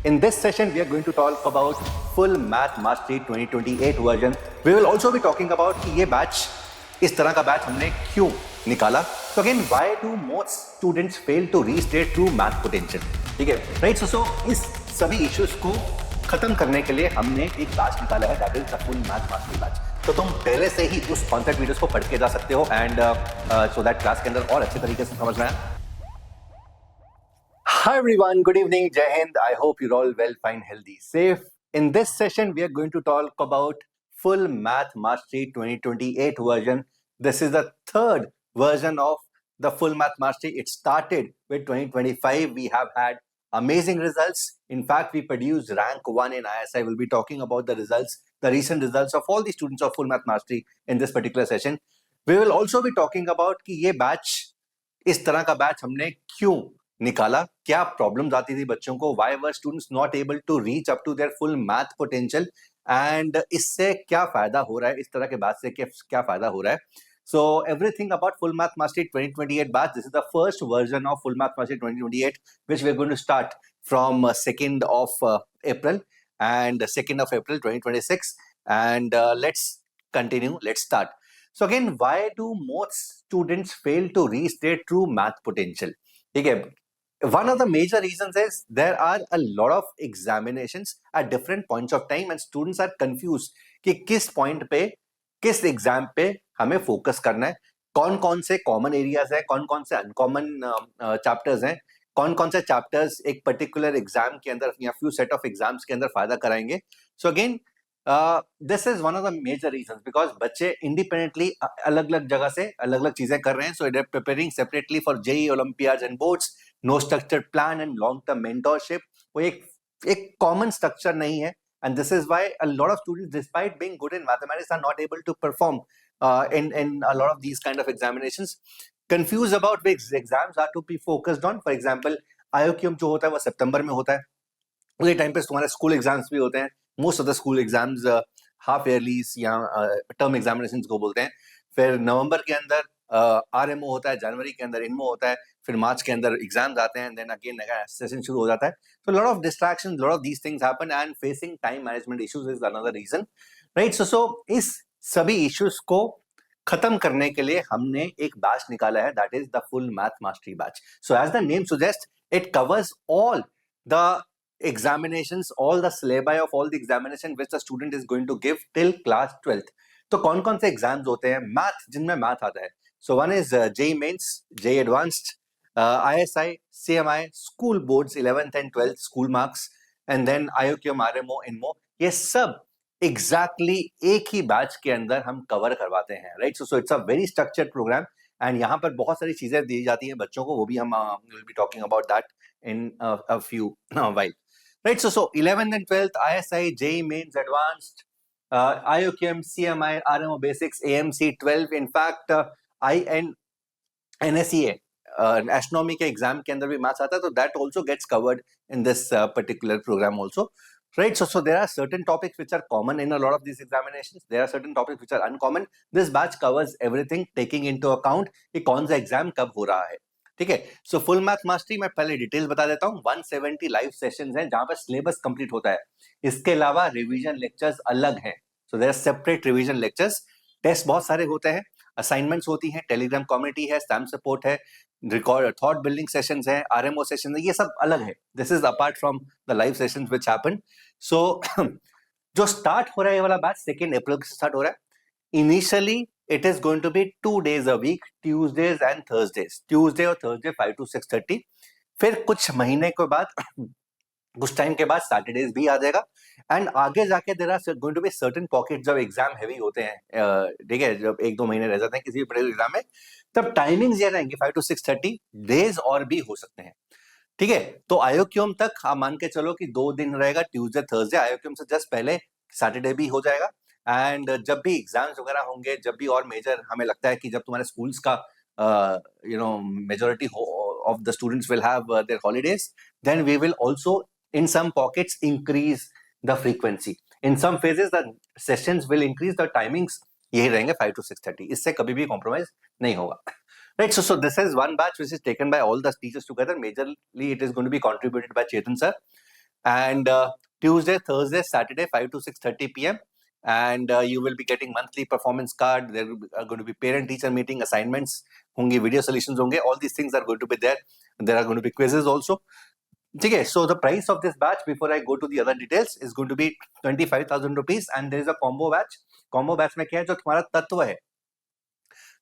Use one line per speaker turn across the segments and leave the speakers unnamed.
In this session, we are going to talk about Full Math Mastery 2028 version. We will also be talking about कि ये batch इस तरह का batch हमने क्यों निकाला. So again, why do most students fail to reach their true math potential? ठीक है, right? So इस सभी issues को खत्म करने के लिए हमने एक बैच निकाला है, that is the Full Math Mastery batch. तो तुम पहले से ही उस कॉन्सेप्ट वीडियोस को पढ़ के जा सकते हो एंड सो दैट क्लास के अंदर और अच्छे तरीके से समझ में आए. Hi everyone, good evening, Jai Hind. I hope you're all well, fine, healthy, safe. In this session, we are going to talk about Full Math Mastery 2028 version. This is the third version of the Full Math Mastery. It started with 2025. We have had amazing results. In fact, we produced rank 1 in ISI. We'll be talking about the results, the recent results of all the students of Full Math Mastery in this particular session. We will also be talking about कि ये batch इस तरह का batch हमने क्यों निकाला, क्या problems आती थी बच्चों को, why were students not able to reach up to their full math potential and इससे क्या फायदा हो रहा है, इस तरह के बात से क्या फायदा हो रहा है. So everything about Full Math Mastery 2028 batch. This is the first version of Full Math Mastery 2028, which we're going to start from 2nd of April and 2nd of April 2026. And let's continue. Let's start. So again, why do most students fail to reach their true math potential? ठीक है. One of the major reasons is there are a lot of examinations at different points of time and students are confused कि किस point पे, किस exam पे हमें focus करना है, कौन कौन से कॉमन एरियाज है, कौन कौन से अनकॉमन चैप्टर्स हैं, कौन कौन से चैप्टर्स एक पर्टिकुलर एग्जाम के अंदर या फ्यू सेट ऑफ एग्जाम्स के अंदर फायदा कराएंगे. So again this is one of the major reasons because बच्चे इंडिपेंडेंटली अलग अलग जगह से अलग अलग चीजें कर रहे हैं. So they are preparing separately for JEE, olympiads and boards. No structured plan and long term mentorship. वो एक कॉमन स्ट्रक्चर नहीं है. And this is why a lot of students, despite being good in mathematics, are not able to perform in a lot of these kind of examinations. Confused about which exams are to be focused on. For example, IOQM जो होता है वो सितंबर में होता है. उसी time पे तुम्हारे स्कूल एग्जाम्स भी होते हैं. Most of the school exams half yearlies या टर्म एग्जामिनेशंस को बोलते हैं. फिर नवंबर के अंदर आरएमओ होता है, जनवरी के अंदर इनमो होता है, फिर मार्च के अंदर एग्जाम्स आते हैं, देन अगेन नया सेशन शुरू हो जाता है. So a lot of distractions, lot of these things happen and facing time management issues is another reason, right? So इस सभी issues को खत्म करने के लिए हमने एक बैच निकाला है, that is the Full Math Mastery batch. So as the name suggests, it covers all the examinations, all the syllabi of all the examination which the student is going to give till class 12th. तो कौन कौन से exams होते हैं math जिनमें math आता है? So one is JEE Mains, JEE Advanced, ISI, CMI, school boards 11th and 12th school marks, and then IOQM, RMO, INMO. ये सब exactly एक ही बैच के अंदर हम कवर करवाते हैं, right? So it's a very structured program and यहाँ पर बहुत सारी चीजें दी जाती हैं बच्चों को, वो भी हम will be talking about that in a few while, right? So 11th and 12th ISI, JEE Mains, Advanced, IOQM, CMI, RMO Basics, AMC 12. In fact, NSEA astronomy के एग्जाम के अंदर भी मैथ्स आता है, तो that also gets covered in this particular programme also, right? So there are certain topics which are common in a lot of these examinations. There are certain topics which are uncommon. This batch covers everything taking into account कि कौन सा exam कब हो रहा है. ठीक है. So full math mastery मैं पहले डिटेल्स बता देता हूँ. 170 लाइव सेशंस हैं जहां पर सिलेबस कंप्लीट होता है. इसके अलावा रिवीजन लेक्चर्स अलग हैं. So there are separate revision lectures. Test बहुत सारे होते हैं, असाइनमेंट्स होती हैं, टेलीग्राम कम्युनिटी है, स्टैम्प सपोर्ट है, रिकॉर्ड थॉट बिल्डिंग सेशंस हैं, आरएमओ सेशन है, ये सब अलग है. This is apart from the live sessions which happen. So जो स्टार्ट हो रहा है ये वाला बैच 2 अप्रैल से स्टार्ट हो रहा है. Initially it is going to be 2 days a week, Tuesdays and Thursdays. Tuesday और Thursday 5 to 6:30. फिर कुछ महीने के बाद कुछ टाइम के बाद सैटरडेज भी आ जाएगा. एंड आगे जाके there are going to be certain pocket जब एग्जाम हैवी होते हैं, ठीक है, जब 1-2 महीने रह जाते हैं किसी भी बड़े एग्जाम में, तब टाइमिंग्स ये रहेंगे 5 to 6:30. डेज और भी हो सकते हैं. ठीक है. तो आयोक्यम तक आप मान के चलो कि 2 दिन रहेगा, ट्यूसडे थर्सडे. आयोक्यम से जस्ट पहले सैटरडे भी हो जाएगा. एंड जब भी एग्जाम्स वगैरह होंगे, जब भी और मेजर हमें लगता है कि जब तुम्हारे स्कूल्स का majority of the students will have their holidays, then we will also in some pockets increase the frequency. In some phases the sessions will increase, the timings यही रहेंगे 5 to 6:30. इससे कभी भी compromise नहीं होगा. Right, so this is one batch which is taken by all the teachers together. Majorly it is going to be contributed by Chetan sir. and Tuesday, Thursday, Saturday 5 to 6:30 p.m. and you will be getting monthly performance card. There are going to be parent teacher meeting, assignments होंगे, video solutions होंगे. All these things are going to be there. There are going to be quizzes also. Okay, so the price of this batch, before I go to the other details, is going to be 25,000 rupees, and there is a combo batch. Combo batch में क्या है, जो तुम्हारा तत्व है,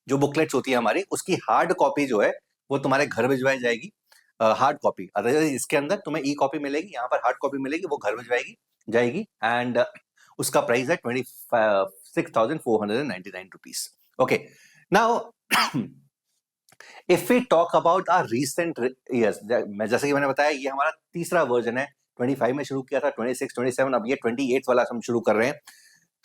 जो booklets होती है हमारी, उसकी हार्ड कॉपी जो है वो तुम्हारे घर भिजवाई जाएगी. हार्ड कॉपी, अदरवाइज इसके अंदर तुम्हें ई कॉपी मिलेगी, यहाँ पर हार्ड कॉपी मिलेगी, वो घर भिजवाएगी जाएगी. एंड उसका प्राइस है 26,499 rupees. Okay, now if we talk about our recent years, जैसे कि मैंने बताया ये हमारा तीसरा वर्जन है. 25 में शुरू किया था, 26, 27, अब ये 28 वाला हम शुरू कर रहे हैं.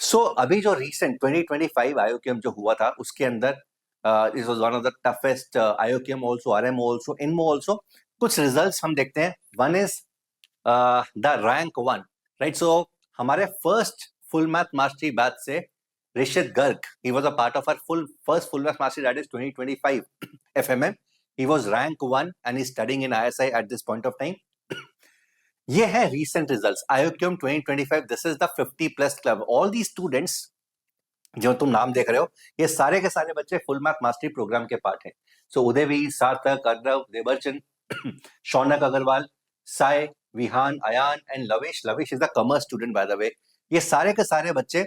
सो अभी जो रीसेंट 2025 IOQM जो हुआ था, उसके अंदर this was one of the toughest IOQM also, RMO also, INMO also. कुछ रिजल्ट्स हम देखते हैं. One is the rank 1, right. So हमारे फुल मैथ मास्टरी बैच से Rishit Garg, he was a part of our first full math mastery, that is 2025 FMM. He was rank 1 and he's studying in ISI at this point of time. ये है recent results. IOQM 2025, this is the 50 plus club. All these students जो तुम नाम देख रहे हो, ये सारे के सारे बच्चे फुल मैथ मास्टरी प्रोग्राम के पार्ट हैं. So Udayveer, Sarthak, Arnav, Devarchan, Shaunak Agarwal, Sai, Vihaan, Ayaan and Lavish. Lavish is the commerce student by the way. ये सारे के सारे बच्चे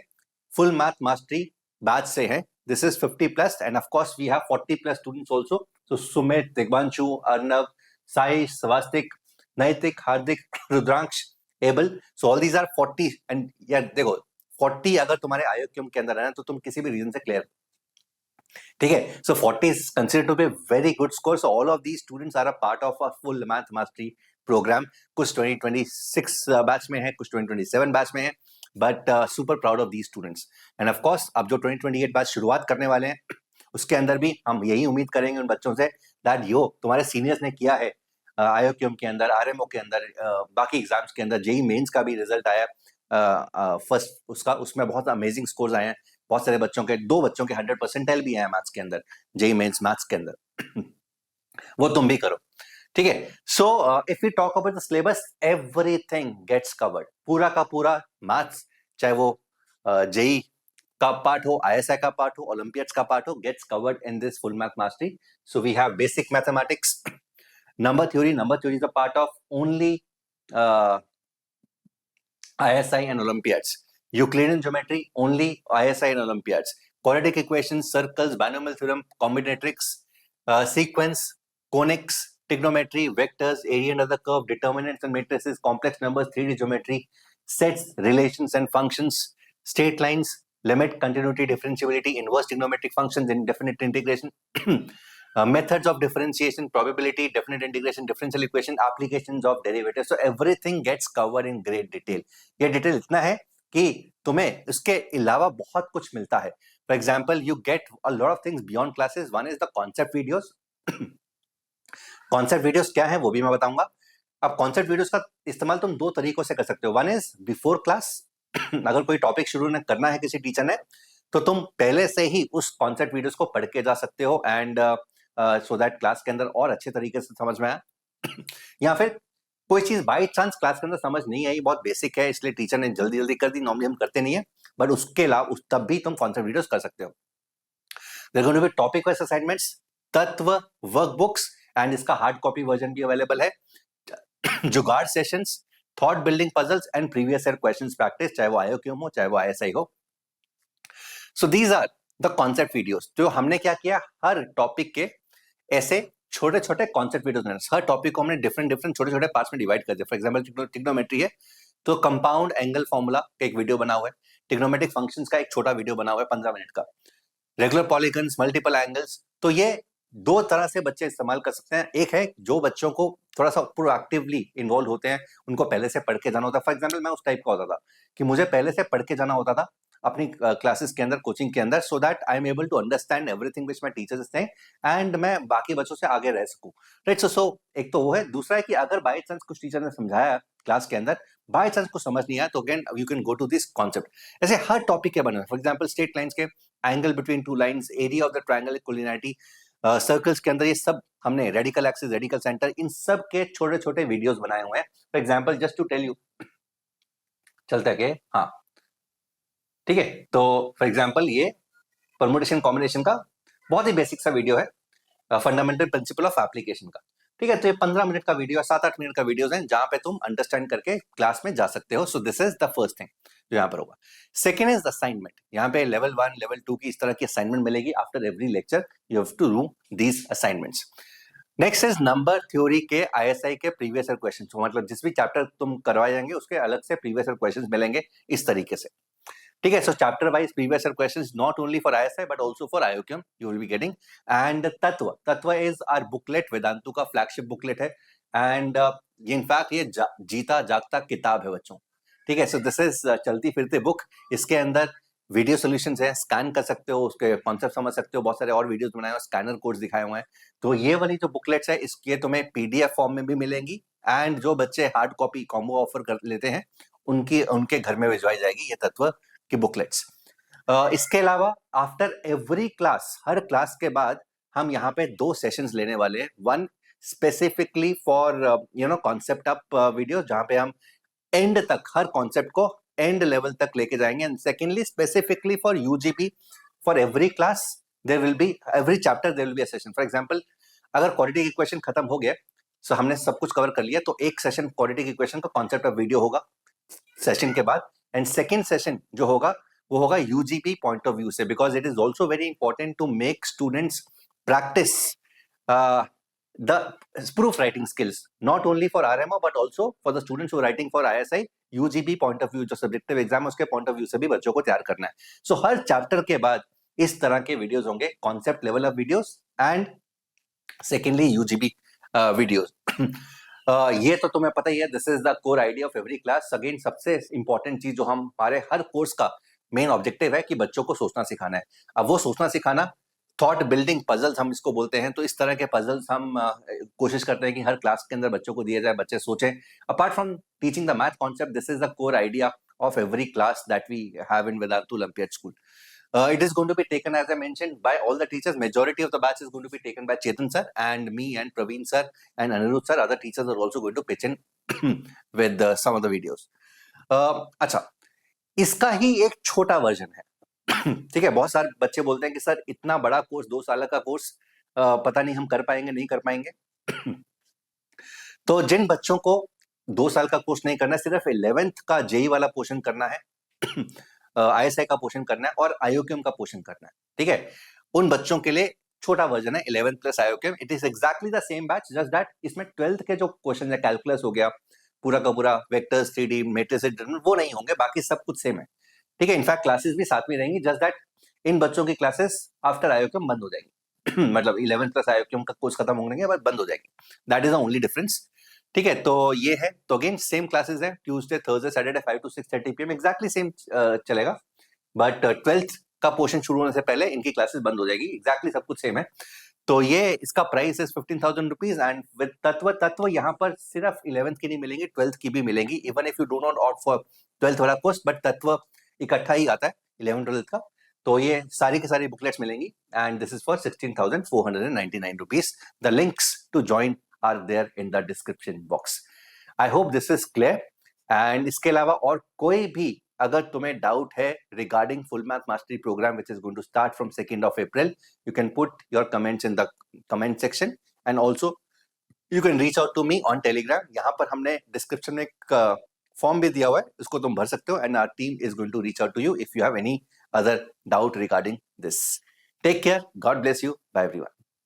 फुल मैथ मास्टरी बैच से हैं. This is 50 plus and of course we have 40 plus students also. So Sumit, Digvanshu, Arnav, Sai, Swastik, Naitik, Hardik, Rudransh, एबल. So all these are 40. And यार देखो, 40 अगर तुम्हारे IOQM के अंदर है ना, तो तुम किसी भी रीजन से क्लियर, ठीक है. सो 40 is considered to be a very good score. So all of these students are a part of a full math mastery program. कुछ 2026 बैच में है, कुछ 2027 बैच में है, but super proud of these students. And of course अब जो 2028 batch शुरुआत करने वाले हैं, उसके अंदर भी हम यही उम्मीद करेंगे उन बच्चों से दैट यो तुम्हारे सीनियर्स ने किया है IOQM के अंदर, RMO के अंदर, बाकी एग्जाम्स के अंदर. JEE मेंस का भी रिजल्ट आया फर्स्ट उसका, उसमें बहुत अमेजिंग स्कोर्स आए हैं. बहुत सारे बच्चों के, 2 बच्चों के 100 परसेंटाइल भी आए मैथ्स के अंदर, JEE मेंस मैथ्स के अंदर. वो तुम भी करो, ठीक है. So if you talk about the syllabus, everything gets covered. पूरा का पूरा मैथ्स, चाहे वो JEE का पार्ट हो, ISI का पार्ट हो, ओलंपियाड्स का पार्ट हो, gets covered in this full math mastery. So we have basic mathematics, number theory. Number theory is a part of only ISI and Olympiads. Euclidean geometry, only ISI and Olympiads. Quadratic equations, circles, binomial theorem, combinatorics, sequence, conics, trigonometry, vectors, area under the curve, determinants and matrices, complex numbers, 3D geometry, sets, relations and functions, straight lines, limit, continuity, differentiability, inverse trigonometric functions, indefinite integration, methods of differentiation, probability, definite integration, differential equation, applications of derivatives. So everything gets covered in great detail. ये detail इतना है कि तुम्हें इसके अलावा बहुत कुछ मिलता है. For example, you get a lot of things beyond classes. One is the concept videos. concept videos क्या है वो भी मैं बताऊंगा. अब concept videos का इस्तेमाल तुम 2 तरीकों से कर सकते हो. One is before class. अगर कोई टॉपिक शुरू करना है किसी टीचर ने, तो तुम पहले से ही उस कॉन्सेप्ट वीडियोस को पढ़ के जा सकते हो, एंड सो दैट क्लास के अंदर और अच्छे तरीके से समझ में आया. या फिर कोई चीज बाई चांस क्लास के अंदर समझ नहीं आई, बहुत बेसिक है, इसलिए टीचर ने जल्दी जल्दी कर दी, नॉर्मली हम करते नहीं है, बट उसके अलावा तब भी तुम कॉन्सेप्ट वीडियोस कर सकते हो. There going to be topic wise assignments, तत्व वर्कबुक्स, एंड इसका हार्ड कॉपी वर्जन भी अवेलेबल है. जुगाड़ sessions, thought building puzzles and previous year questions practice, चाहे वो IOQM हो चाहे वो ISI हो. So these are the concept videos. जो हमने क्या किया, हर टॉपिक के ऐसे छोटे छोटे कॉन्सेप्ट वीडियोस, हर टॉपिक को हमने डिफरेंट छोटे छोटे पार्ट्स में डिवाइड कर दिया. फॉर एग्जांपल ट्रिग्नोमेट्री है तो कंपाउंड एंगल फॉर्मूला का एक वीडियो बना हुआ है, ट्रिग्नोमेट्रिक फंक्शंस का एक छोटा वीडियो बना हुआ है 15 मिनट का, रेगुलर पॉलीगन्स, मल्टीपल एंगल्स. तो ये 2 तरह से बच्चे इस्तेमाल कर सकते हैं. एक है जो बच्चों को थोड़ा सा प्रोएक्टिवली इन्वॉल्व होते हैं, उनको पहले से पढ़ के जाना होता है. फॉर एग्जाम्पल मैं उस टाइप का होता था कि मुझे पहले से पढ़ के जाना होता था अपनी क्लासेस के अंदर, कोचिंग के अंदर, so that I am able to understand everything which my teachers से, एंड मैं बाकी बच्चों से आगे रह सकूं, राइट. सो एक तो वो है. दूसरा है कि अगर बाय चांस कुछ टीचर ने समझाया क्लास के अंदर, बाय चांस कुछ समझ नहीं आया, तो again you can go to this concept. ऐसे हर टॉपिक के बने. फॉर एग्जाम्पल स्ट्रेट लाइन्स के, angle between 2 lines, area of the triangle, collinearity, circles के अंदर, ये सब हमने रेडिकल एक्सिस, रेडिकल सेंटर, इन सब के छोटे छोटे वीडियोस बनाए हुए हैं. For example, just to tell you, चलता है कि हाँ ठीक है. तो फॉर एग्जांपल ये परमुटेशन कॉम्बिनेशन का बहुत ही बेसिक सा वीडियो है, फंडामेंटल प्रिंसिपल ऑफ एप्लीकेशन का. ठीक है, तो ये 15 मिनट का वीडियो है, 7-8 मिनट का वीडियो है, जहां पे तुम अंडरस्टैंड करके क्लास में जा सकते हो. So this is the first thing जो यहाँ पर होगा. Second is assignment. यहाँ पे लेवल 1, लेवल 2 की इस तरह की असाइनमेंट मिलेगी. After every lecture you have to do these assignments. Next is number theory के आईएसआई के प्रीवियस ईयर क्वेश्चंस. मतलब जिस भी चैप्टर तुम करवाए जाएंगे उसके अलग से प्रीवियस ईयर क्वेश्चंस मिलेंगे इस तरीके से. ठीक है, so chapter wise previous year questions not only for ISI but also for IOQM you will be getting. And Tatva is our booklet, Vedantu का फ्लैगशिप बुकलेट है. एंड ये इनफैक्ट ये जीता जागता किताब है बच्चों. ठीक है, सो दिस इज चलती फिरती बुक. इसके अंदर वीडियो सॉल्यूशंस है, स्कैन कर सकते हो, उसके कॉन्सेप्ट समझ सकते हो. बहुत सारे और वीडियोस बनाए हुए, स्कैनर कोड्स दिखाए हुए हैं. तो ये वाली जो बुकलेट्स है इसके तुम्हें पीडीएफ फॉर्म में भी मिलेंगी. एंड जो बच्चे हार्ड कॉपी कॉम्बो ऑफर कर लेते हैं उनके घर में भिजवाई जाएगी ये तत्व की बुकलेट्स. इसके अलावा आफ्टर एवरी क्लास, हर क्लास के बाद हम यहाँ पे 2 सेशंस लेने वाले हैं. One specifically for concept up video, जहां पे हम एंड तक हर कॉन्सेप्ट को एंड लेवल तक लेके जाएंगे. And secondly specifically for UGP, for every class there will be, every chapter there will be a session. For example, अगर क्वाड्रेटिक इक्वेशन खत्म हो गया, सो हमने सब कुछ कवर कर लिया, तो एक सेशन क्वाड्रेटिक इक्वेशन का कॉन्सेप्ट ऑफ वीडियो होगा सेशन के बाद. एंड सेकेंड सेशन जो होगा वो होगा यूजीपी पॉइंट ऑफ व्यू से, because it is also very important to make students practice the proof writing skills, not only for RMO but also for the students who are writing for ISI. UGB point of view जो subjective exam है उसके point of view से भी बच्चों को तैयार करना है. सो हर चैप्टर के बाद इस तरह के वीडियोस होंगे, concept level of videos and secondly UGB videos. ये तो तुम्हें पता ही है, this is the core idea of every class. Again सबसे इंपॉर्टेंट चीज जो हमारे हर कोर्स का मेन ऑब्जेक्टिव है कि बच्चों को सोचना सिखाना है. अब वो सोचना सिखाना, थॉट बिल्डिंग पजल्स हम इसको बोलते हैं. तो इस तरह के पजल्स हम कोशिश करते हैं कि हर क्लास के अंदर बच्चों को दिए जाए, बच्चे सोचें. Apart from teaching the math concept, this is the core idea of every class that we have in Vedantu Olympiad School. It is going to be taken, as I mentioned, by all the teachers. Majority of the batch is going to be taken by Chetan sir and me and Praveen sir and Anirudh sir. Other teachers are also going to pitch in with some of the videos. अच्छा, इसका ही एक छोटा version है. ठीक है, बहुत सारे बच्चे बोलते हैं कि सर इतना बड़ा कोर्स, 2 साल का कोर्स, पता नहीं हम कर पाएंगे नहीं कर पाएंगे. तो जिन बच्चों को 2 साल का कोर्स नहीं करना है, सिर्फ 11th का जेई वाला पोर्शन करना है, आईएसआई का पोर्शन करना है और आईओक्यूएम का पोर्शन करना है. ठीक है, उन बच्चों के लिए छोटा वर्जन है 11th plus IOQM. It is exactly the same batch, just that इसमें 12th के जो क्वेश्चन है, कैलकुलस हो गया, पूरा का पूरा वेक्टर्स, 3D मैट्रिसेस, वो नहीं होंगे, बाकी सब कुछ सेम है. ठीक है, इनफैक्ट क्लासेस भी साथ में रहेंगी, जस्ट दैट इन बच्चों की क्लासेस आफ्टर आईओक्यूएम बंद हो जाएगी. मतलब 11th प्लस आईओक्यूएम का कोर्स खत्म होने के बाद बंद हो जाएगी. That is the only difference. ठीक है, तो ये है. तो अगेन सेम क्लासेस है, Tuesday, Thursday, Saturday 5 to 6:30 PM, exactly same चलेगा. बट 12th का पोर्शन शुरू होने से पहले इनकी क्लासेस बंद हो जाएगी. एग्जैक्टली सब कुछ सेम है. तो ये इसका प्राइस है 15,000 रुपीज. एंड विद तत्व यहाँ पर सिर्फ 11th की नहीं मिलेंगी, 12th की भी मिलेंगी. Even if you do not opt for 12th वाला कोर्स, बट तत्व इकट्ठा ही आता है 11th 12th का. तो ये सारी की सारी बुकलेट्स मिलेंगी. And this is for 16,499 rupees. The links to join are there in the description box. I hope this is clear. And इसके अलावा और कोई भी अगर तुम्हें डाउट है regarding full math mastery program which is going to start from 2nd of April, you can put your comments in the comment section and also you can reach out to me on Telegram. यहाँ पर हमने description में एक form भी दिया हुआ है, उसको तुम भर सकते हो. And our team is going to reach out to you if you have any other doubt regarding this. Take care. God bless you. Bye everyone.